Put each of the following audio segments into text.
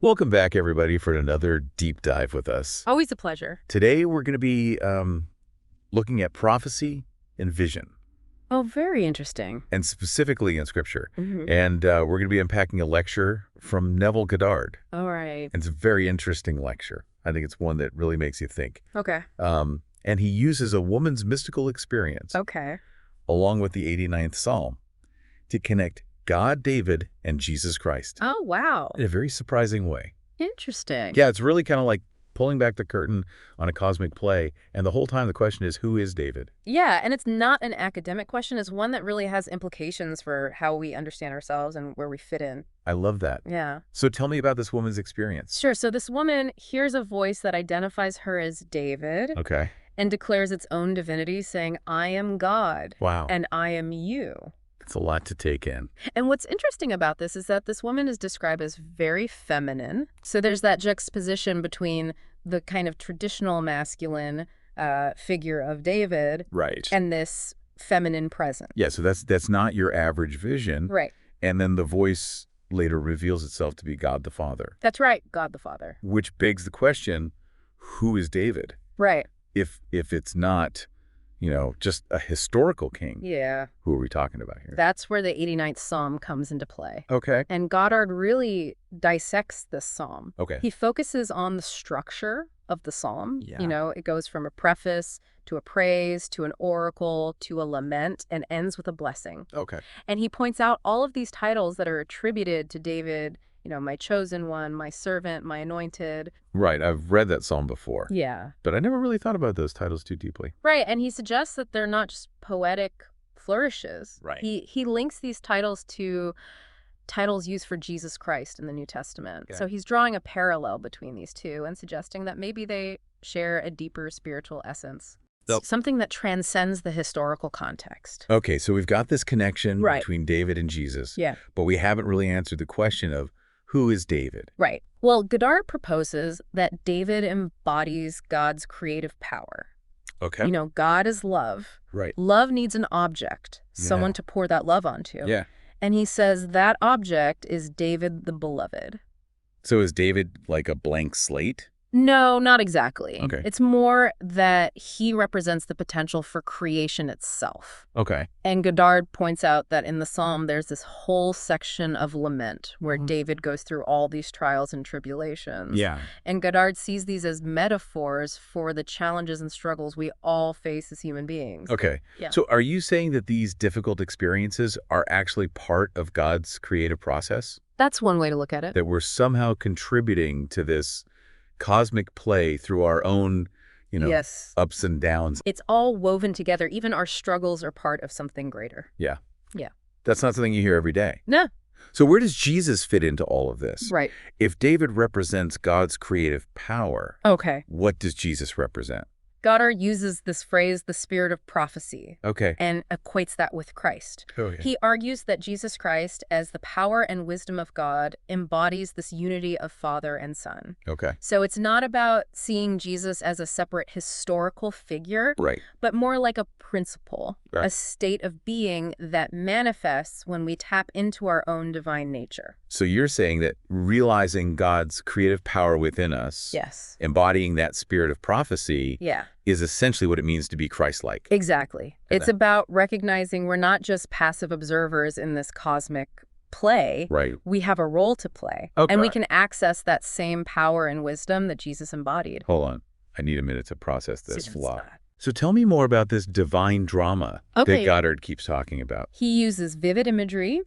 Welcome back, everybody, for another deep dive with us. Always a pleasure. Today, we're going to be looking at prophecy and vision, Oh, very interesting. and specifically in Scripture. Hmm. And we're going to be unpacking a lecture from Neville Goddard. All right. And it's a very interesting lecture. I think it's one that really makes you think. Okay. And he uses a woman's mystical experience, Okay. along with the 89th Psalm, to connect God, David, and Jesus Christ Oh, wow. in a very surprising way. Interesting. Yeah, it's really kind of like pulling back the curtain on a cosmic play, and the whole time the question is, who is David? Yeah, and it's not an academic question. It's one that really has implications for how we understand ourselves and where we fit in. I love that. Yeah. So tell me about this woman's experience. Sure. So this woman hears a voice that identifies her as David Okay. and declares its own divinity, saying, I am God Wow. and I am you. It's a lot to take in. And what's interesting about this is that this woman is described as very feminine. So there's that juxtaposition between the kind of traditional masculine figure of David Right. and this feminine presence. Yeah, so that's not your average vision. Right. And then the voice later reveals itself to be God the Father, That's right. God the Father. which begs the question, who is David? Right. If it's not, just a historical king, Yeah. who are we talking about here? That's where the 89th Psalm comes into play. Okay. And Goddard really dissects this psalm. Okay. He focuses on the structure of the psalm. Yeah. It goes from a preface to a praise to an oracle to a lament and ends with a blessing. Okay. And he points out all of these titles that are attributed to David, my chosen one, my servant, my anointed. Right. I've read that psalm before. Yeah. But I never really thought about those titles too deeply. Right. And he suggests that they're not just poetic flourishes. Right. He links these titles to titles used for Jesus Christ in the New Testament. Okay. So he's drawing a parallel between these two and suggesting that maybe they share a deeper spiritual essence. So- Something that transcends the historical context. Okay, so we've got this connection Right. between David and Jesus, Yeah. but we haven't really answered the question of who is David? Right. Well, Goddard proposes that David embodies God's creative power. Okay. God is love. Right. Love needs an object, someone Yeah. to pour that love onto. Yeah. And he says that object is David the beloved. So is David like a blank slate? No, not exactly. Okay. It's more that he represents the potential for creation itself. Okay. And Goddard points out that in the psalm, there's this whole section of lament where David goes through all these trials and tribulations. Yeah. And Goddard sees these as metaphors for the challenges and struggles we all face as human beings. Okay. Yeah. So are you saying that these difficult experiences are actually part of God's creative process? That's one way to look at it. That we're somehow contributing to this cosmic play through our own, Yes. ups and downs? It's all woven together. Even our struggles are part of something greater. Yeah. Yeah. That's not something you hear every day. No. So where does Jesus fit into all of this? Right. If David represents God's creative power, Okay. what does Jesus represent? Goddard uses this phrase, the spirit of prophecy, Okay. and equates that with Christ. Oh, yeah. He argues that Jesus Christ, as the power and wisdom of God, embodies this unity of Father and Son. Okay. So it's not about seeing Jesus as a separate historical figure, Right. but more like a principle, Right. a state of being that manifests when we tap into our own divine nature. So you're saying that realizing God's creative power within us, Yes. embodying that spirit of prophecy, Yeah. is essentially what it means to be Christ-like. Exactly. And It's about recognizing we're not just passive observers in this cosmic play. Right. We have a role to play. Okay. And we can access that same power and wisdom that Jesus embodied. Hold on. I need a minute to process this Students, flaw. So tell me more about this divine drama Okay. that Goddard keeps talking about. He uses vivid imagery.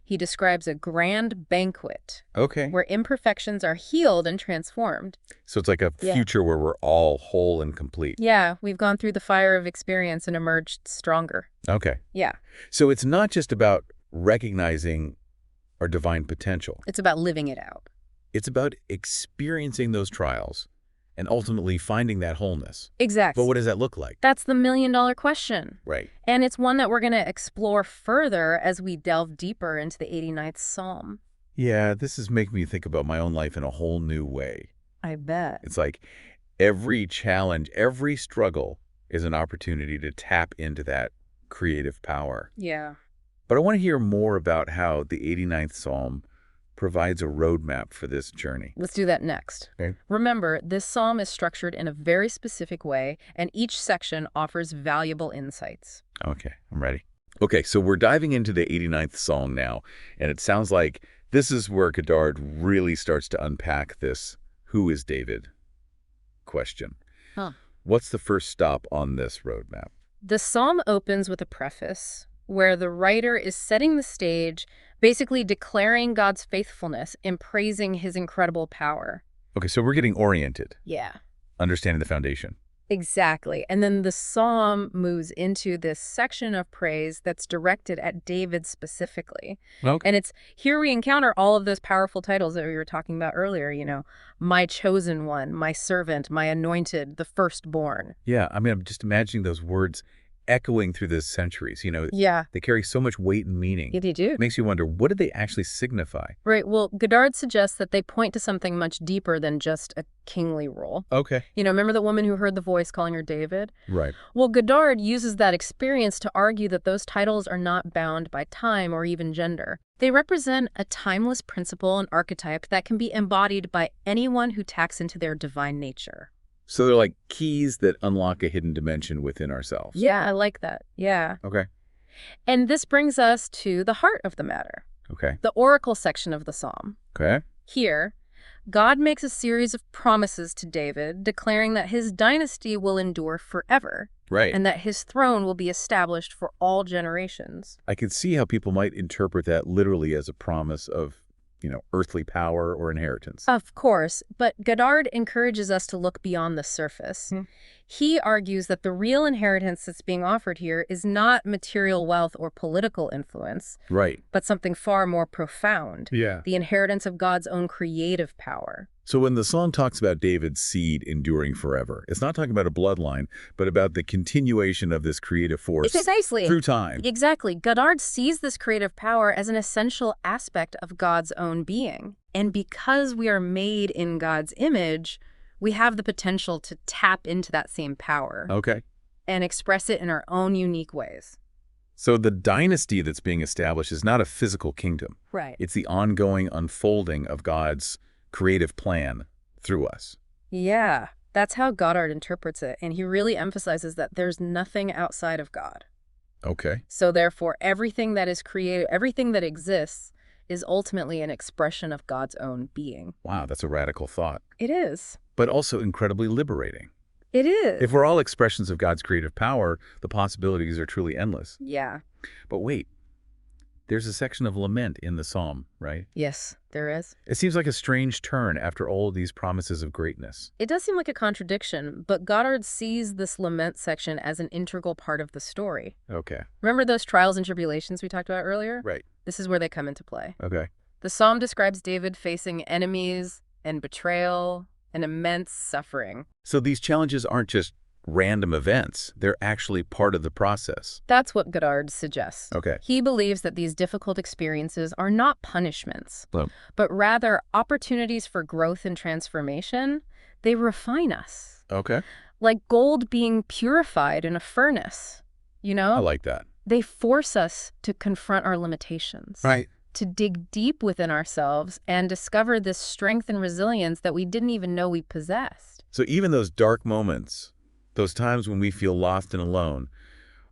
He describes a grand banquet Okay. where imperfections are healed and transformed. So it's like a Yeah. future where we're all whole and complete. Yeah, we've gone through the fire of experience and emerged stronger. Okay. Yeah, So it's not just about recognizing our divine potential. it's about living it out. It's about experiencing those trials and ultimately finding that wholeness. Exactly. But what does that look like? That's the million-dollar question. Right. And it's one that we're going to explore further as we delve deeper into the 89th Psalm. Yeah, this is making me think about my own life in a whole new way. I bet. It's like every challenge, every struggle is an opportunity to tap into that creative power. Yeah. But I want to hear more about how the 89th Psalm provides a roadmap for this journey. Let's do that next. Okay. Remember, this psalm is structured in a very specific way, and each section offers valuable insights. Okay, I'm ready. Okay, so we're diving into the 89th Psalm now, and it sounds like this is where Goddard really starts to unpack this "who is David?" question. Huh. What's the first stop on this roadmap? The psalm opens with a preface where the writer is setting the stage, basically declaring God's faithfulness and praising his incredible power. Okay, so we're getting oriented, Yeah. understanding the foundation. Exactly. And then the psalm moves into this section of praise that's directed at David specifically. Okay. And it's here we encounter all of those powerful titles that we were talking about earlier, my chosen one, my servant, my anointed, the firstborn. Yeah, I mean, I'm just imagining those words echoing through the centuries. Yeah, They carry so much weight and meaning. they do. It makes you wonder, what do they actually signify? Right. Well, Goddard suggests that they point to something much deeper than just a kingly role. Okay. Remember the woman who heard the voice calling her David? Right. Well, Goddard uses that experience to argue that those titles are not bound by time or even gender. They represent a timeless principle and archetype that can be embodied by anyone who taps into their divine nature. So they're like keys that unlock a hidden dimension within ourselves. Yeah, I like that. Yeah. Okay. And this brings us to the heart of the matter, Okay. the oracle section of the psalm. Okay. Here, God makes a series of promises to David, declaring that his dynasty will endure forever Right. and that his throne will be established for all generations. I can see how people might interpret that literally as a promise of, earthly power or inheritance. Of course, but Goddard encourages us to look beyond the surface. He argues that the real inheritance that's being offered here is not material wealth or political influence, Right. but something far more profound, Yeah. the inheritance of God's own creative power. So when the song talks about David's seed enduring forever, it's not talking about a bloodline, but about the continuation of this creative force Precisely. through time. Exactly. Goddard sees this creative power as an essential aspect of God's own being. And because we are made in God's image, we have the potential to tap into that same power Okay. and express it in our own unique ways. So the dynasty that's being established is not a physical kingdom. Right. It's the ongoing unfolding of God's creative plan through us. Yeah, that's how Goddard interprets it. And he really emphasizes that there's nothing outside of God. Okay. So therefore, everything that is created, everything that exists, is ultimately an expression of God's own being. Wow, that's a radical thought, It is. but also incredibly liberating. It is. If we're all expressions of God's creative power, the possibilities are truly endless. Yeah. But wait, there's a section of lament in the psalm, right? Yes, there is. It seems like a strange turn after all of these promises of greatness. It does seem like a contradiction, but Goddard sees this lament section as an integral part of the story. Okay. Remember those trials and tribulations we talked about earlier? Right. This is where they come into play. Okay. The psalm describes David facing enemies and betrayal and immense suffering. So these challenges aren't just random events. They're actually part of the process. That's what Goddard suggests. Okay. He believes that these difficult experiences are not punishments, Well, but rather opportunities for growth and transformation. They refine us, okay. like gold being purified in a furnace, I like that. They force us to confront our limitations, Right. to dig deep within ourselves and discover this strength and resilience that we didn't even know we possessed. So even those dark moments, those times when we feel lost and alone,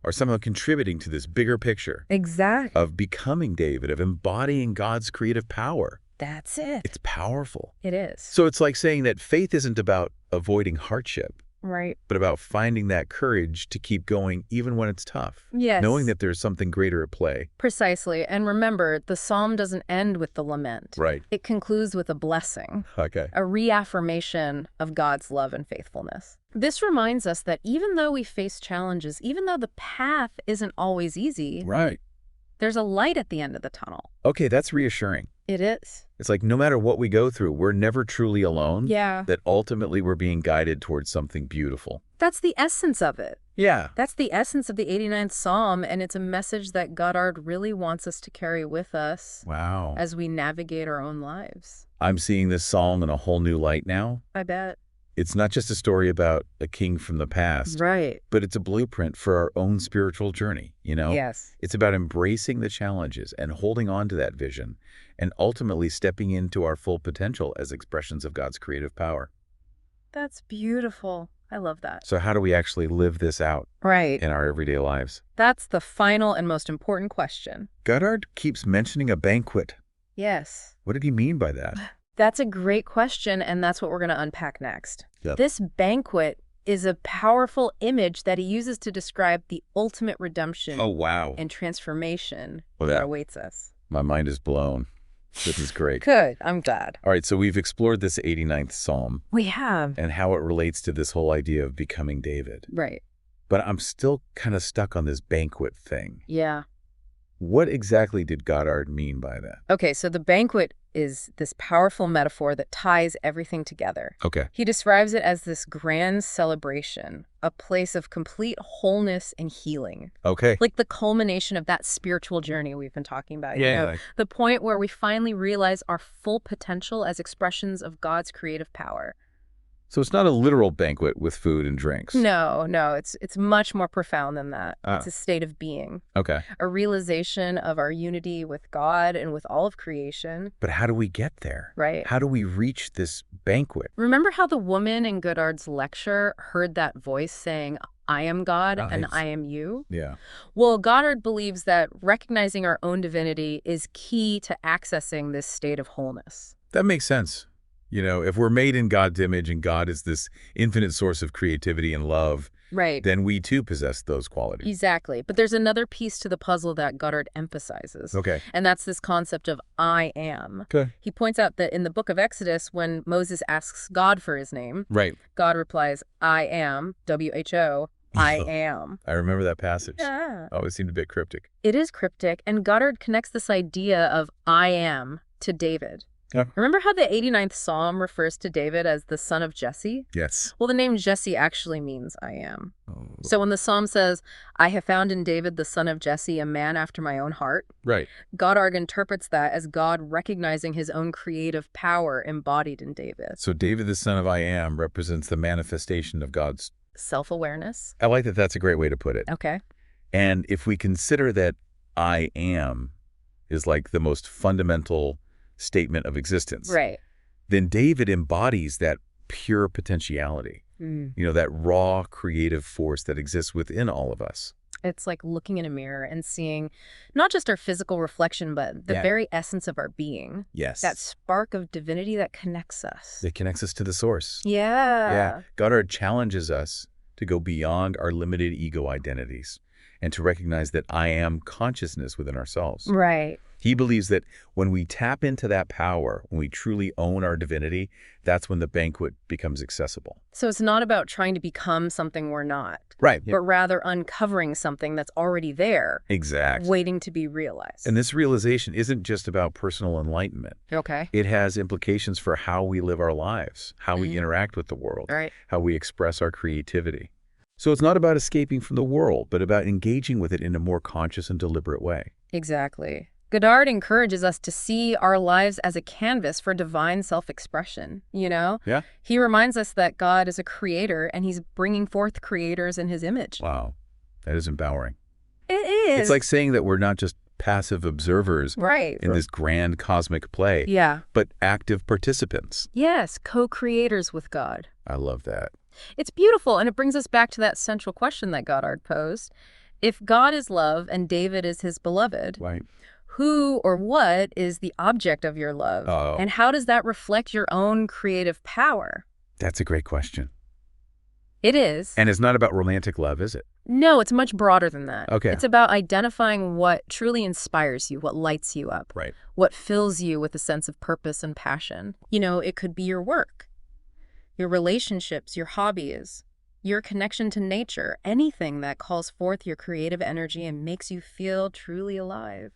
are somehow contributing to this bigger picture Exactly. of becoming David, of embodying God's creative power. That's it. It's powerful. It is. So it's like saying that faith isn't about avoiding hardship, Right. but about finding that courage to keep going even when it's tough. Yes. Knowing that there's something greater at play. Precisely. And remember, the psalm doesn't end with the lament. Right. It concludes with a blessing, Okay. a reaffirmation of God's love and faithfulness. This reminds us that even though we face challenges, even though the path isn't always easy, Right. there's a light at the end of the tunnel. Okay, that's reassuring. It is. It's like no matter what we go through, we're never truly alone. Yeah. That ultimately we're being guided towards something beautiful. That's the essence of it. Yeah. That's the essence of the 89th Psalm, and it's a message that Goddard really wants us to carry with us Wow. as we navigate our own lives. I'm seeing this psalm in a whole new light now. I bet. It's not just a story about a king from the past, Right. but it's a blueprint for our own spiritual journey, you know? Yes. It's about embracing the challenges and holding on to that vision and ultimately stepping into our full potential as expressions of God's creative power. That's beautiful. I love that. So how do we actually live this out Right. in our everyday lives? That's the final and most important question. Goddard keeps mentioning a banquet. Yes. What did he mean by that? That's a great question, and that's what we're going to unpack next. Yep. This banquet is a powerful image that he uses to describe the ultimate redemption Oh, wow. and transformation Well, that that- awaits us. My mind is blown. This is great. Good. I'm glad. All right, so we've explored this 89th Psalm We have. and how it relates to this whole idea of becoming David. Right. But I'm still kind of stuck on this banquet thing. Yeah. What exactly did Goddard mean by that? Okay, so the banquet is this powerful metaphor that ties everything together. Okay. He describes it as this grand celebration, a place of complete wholeness and healing. Okay. Like the culmination of that spiritual journey we've been talking about. you Yeah. know, the point where we finally realize our full potential as expressions of God's creative power. So it's not a literal banquet with food and drinks. No, it's much more profound than that. Ah. It's a state of being, Okay. a realization of our unity with God and with all of creation, But how do we get there? right? How do we reach this banquet? Remember how the woman in Goddard's lecture heard that voice saying, I am God and I've- I am you? Yeah. Well, Goddard believes that recognizing our own divinity is key to accessing this state of wholeness. That makes sense. You know, if we're made in God's image and God is this infinite source of creativity and love, Right. then we too possess those qualities. Exactly. But there's another piece to the puzzle that Goddard emphasizes. Okay. And that's this concept of I am. Okay. He points out that in the book of Exodus, when Moses asks God for his name, Right. God replies, I am, WHO, I am. I remember that passage. Yeah. Always seemed a bit cryptic. It is cryptic, and Goddard connects this idea of I am to David. Yeah. Remember how the 89th Psalm refers to David as the son of Jesse? Yes. Well, the name Jesse actually means I am. Oh. So when the psalm says, I have found in David the son of Jesse a man after my own heart, Right. Goddard interprets that as God recognizing his own creative power embodied in David. So David, the son of I am, represents the manifestation of God's... Self-awareness. I like that. That's a great way to put it. Okay. And if we consider that I am is like the most fundamental statement of existence, Right. then David embodies that pure potentiality, you know, that raw creative force that exists within all of us. It's like looking in a mirror and seeing not just our physical reflection, but the Yeah. very essence of our being. Yes. That spark of divinity that connects us. It connects us to the source. Yeah. Yeah. Goddard challenges us to go beyond our limited ego identities and to recognize that I am consciousness within ourselves. Right. He believes that when we tap into that power, when we truly own our divinity, that's when the banquet becomes accessible. So it's not about trying to become something we're not, Right. but rather uncovering something that's already there, Exactly. waiting to be realized. And this realization isn't just about personal enlightenment. Okay. It has implications for how we live our lives, how we interact with the world, All right. how we express our creativity. So it's not about escaping from the world, but about engaging with it in a more conscious and deliberate way. Exactly. Goddard encourages us to see our lives as a canvas for divine self-expression, you know? Yeah. He reminds us that God is a creator and he's bringing forth creators in his image. Wow. That is empowering. It is. It's like saying that we're not just passive observers right. in this grand cosmic play, Yeah. but active participants. Yes, co-creators with God. I love that. It's beautiful, and it brings us back to that central question that Goddard posed. If God is love and David is his beloved, Right. who or what is the object of your love? Oh. And how does that reflect your own creative power? That's a great question. It is. And it's not about romantic love, is it? No, it's much broader than that. Okay. It's about identifying what truly inspires you, what lights you up, Right. what fills you with a sense of purpose and passion. You know, it could be your work, your relationships, your hobbies, your connection to nature, anything that calls forth your creative energy and makes you feel truly alive.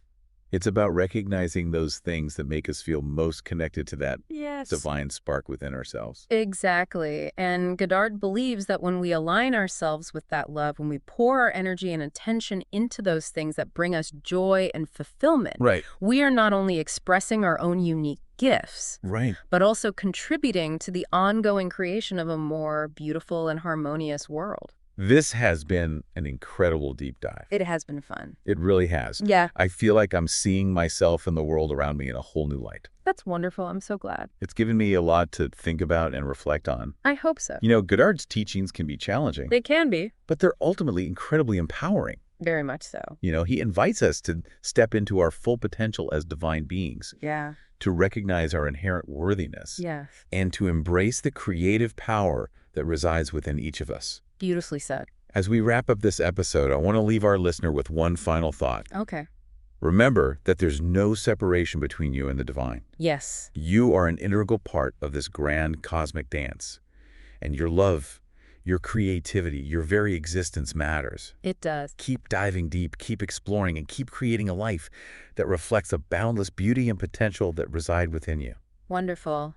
It's about recognizing those things that make us feel most connected to that Yes. divine spark within ourselves. Exactly. And Goddard believes that when we align ourselves with that love, when we pour our energy and attention into those things that bring us joy and fulfillment, Right. we are not only expressing our own unique gifts, Right. but also contributing to the ongoing creation of a more beautiful and harmonious world. This has been an incredible deep dive. It has been fun. It really has. Yeah, I feel like I'm seeing myself and the world around me in a whole new light. that's wonderful. I'm so glad. It's given me a lot to think about and reflect on. I hope so. You know, Goddard's teachings can be challenging, They can be. but they're ultimately incredibly empowering. Very much so. You know, he invites us to step into our full potential as divine beings, Yeah. to recognize our inherent worthiness, Yes. and to embrace the creative power that resides within each of us. Beautifully said. As we wrap up this episode, I want to leave our listener with one final thought. Okay. Remember that there's no separation between you and the divine. Yes. You are an integral part of this grand cosmic dance, and your love, your creativity, your very existence matters. It does. Keep diving deep, keep exploring, and keep creating a life that reflects the boundless beauty and potential that reside within you. Wonderful.